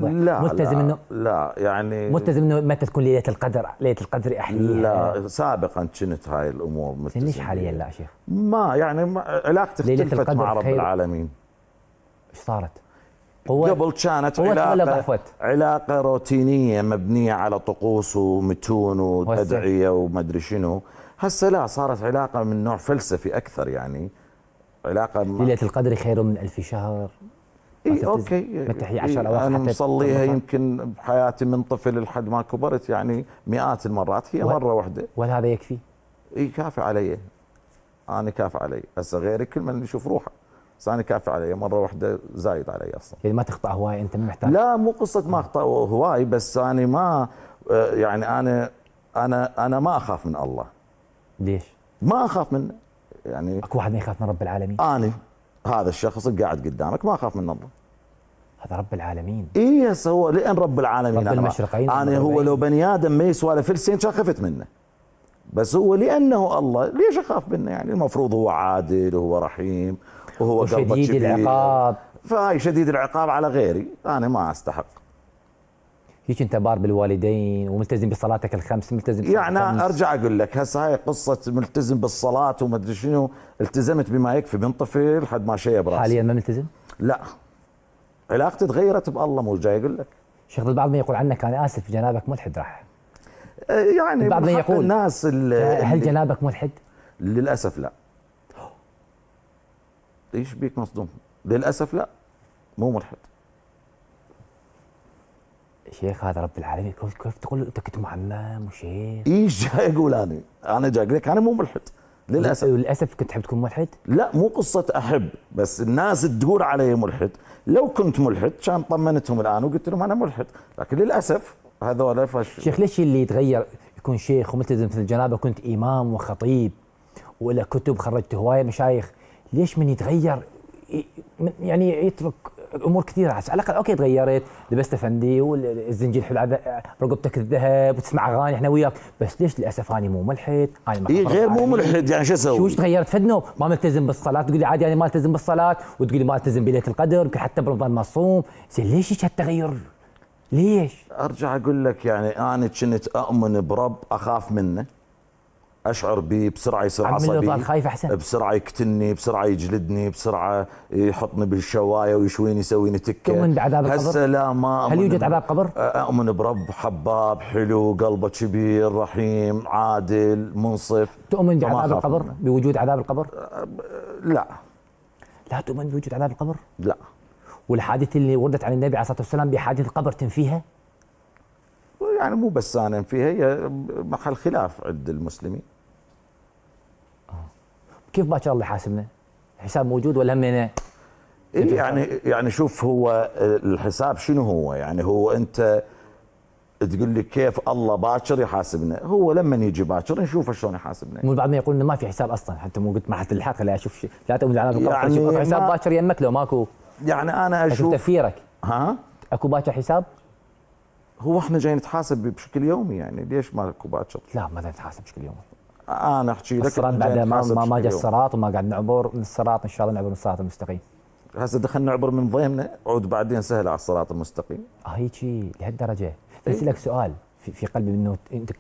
واضح. لا ملتزم لا انه لا يعني ملتزم انه متى تكون ليله القدر، ليله القدر احييها. لا سابقا كنت هاي الامور ملتزم ليش حاليا بيها. لا شيخ؟ ما يعني علاقتي ليلة اختلفت القدر مع رب خير. العالمين. ايش صارت؟ قوة قبل كانت قوة ولا علاقة ضعفت؟ علاقة روتينية مبنية على طقوس ومتون وأدعية ومدري شنو. هسه لا، صارت علاقة من نوع فلسفي أكثر، يعني علاقة ليلة القدر خير من 1000 شهر. اي اوكي. متى هي 10 أواخر انا حتى مصليها تطبقها؟ يمكن بحياتي من طفل لحد ما كبرت، يعني مئات المرات، هي مرة واحدة. وهل هذا يكفي؟ اي كافي علي. انا كافي علي. هسه غيري كل من يشوف روحه، بس انا كافي علي مرة واحدة، زايد علي اصلا. يعني ما تخطأ هواي، انت ما محتاج. لا مو قصة ما اخطأ هواي، بس انا ما يعني انا ما اخاف من الله. ليش؟ ما اخاف منه. يعني اكو واحد ما يخاف من رب العالمين؟ انا هذا الشخص اللي قاعد قدامك ما اخاف من الله. هذا رب العالمين. اي هو لان رب العالمين. رب المشرقين انا هو لو بني ادم ما يسوى له فلسين كان خفت منه، بس هو لانه الله ليش اخاف منه؟ يعني المفروض هو عادل وهو رحيم وهو قلبه شديد كبير. العقاب. فهاي شديد العقاب على غيري، انا ما استحق. هيك انت بار بالوالدين وملتزم بصلاتك الخمس، ملتزم يعني ارجع اقول لك هسه هاي قصه ملتزم بالصلاه وما ادري شنو، التزمت بما يكفي من طفل لحد ما شيب راسي. حاليا ما ملتزم؟ لا، علاقتي تغيرت بالله، مو جاي اقول لك. شيخ البعض ما يقول عنك انا اسف جنابك ملحد راح. يعني البعض ما يقول الناس هل جنابك ملحد؟ للاسف لا. ايش بيك مصدوم؟ للاسف لا، مو ملحد. شيخ هذا رب العالمين، كيف تقول انت كنت معمم وشيخ؟ ايش جاي اقول انا جاي اقول لك انا مو ملحد للاسف. للاسف كنت تحب تكون ملحد؟ لا مو قصه احب، بس الناس تقول علي ملحد. لو كنت ملحد كان طمنتهم الان وقلت لهم انا ملحد، لكن للاسف هذول شيخ ليش اللي يتغير يكون شيخ وملتزم مثل الجنابه، كنت امام وخطيب ولا كتب خرجت هوايه مشايخ، ليش من يتغير يعني يترك امور كثيره؟ على الاقل اوكي تغيرت، لبست افندي والزنجيل حلو برقبتك الذهب وتسمع اغاني احنا وياك، بس ليش للاسف اني مو ملحد؟ انا اي غير مو ملحد، يعني شو اسوي؟ شو تغيرت؟ فدنو ما ملتزم بالصلاه، تقول لي عادي انا ما التزم بالصلاه، وتقول لي ما التزم بليله القدر، يمكن حتى برمضان ما صوم، زين ليش هيك هالتغير؟ ليش؟ ارجع اقول لك يعني انا كنت اؤمن برب اخاف منه، اشعر به بسرعه يصير عصبي، خايف احسن، بسرعه يقتلني، بسرعه يجلدني، بسرعه يحطني بالشوايه ويشويني يسويني تكه. تؤمن بعذاب القبر؟ هسه لا، ما هل يوجد عذاب قبر؟ اؤمن برب حباب حلو، قلبه كبير، رحيم، عادل، منصف. تؤمن بعذاب القبر؟ بوجود عذاب القبر؟ لا. لا تؤمن بوجود عذاب القبر؟ لا. والحادثه اللي وردت عن النبي عليه الصلاه والسلام بحادث القبر تنفيها؟ يعني مو بس انا فيها، هي محل خلاف عند المسلمين. كيف باكر الله يحاسبنا؟ الحساب موجود ولا همنا؟ يعني شوف، هو الحساب شنو هو؟ يعني هو انت تقول لي كيف الله باكر يحاسبنا؟ هو لما يجي باكر نشوف شلون يحاسبنا. مو البعض ما يقول انه ما في حساب اصلا، حتى مو قلت مرحله الحلقه لا اشوف شيء، لا تؤمن على القبر، يعني حساب باكر يمك لو ماكو. يعني انا اشوف تفكيرك. ها؟ اكو باكر حساب؟ هو احنا جاي نتحاسب بشكل يومي، يعني ليش ما اكو باكر؟ لا ما نتحاسب بشكل يومي. انا احكي لك الصراط بعد ما جاء الصراط وما قاعد نعبر من الصراط، ان شاء الله نعبر من الصراط المستقيم. هسه دخلنا نعبر من ضيمنا عود بعدين سهل على الصراط المستقيم. هيك لهالدرجه. بس لك سؤال في قلبي، انه انت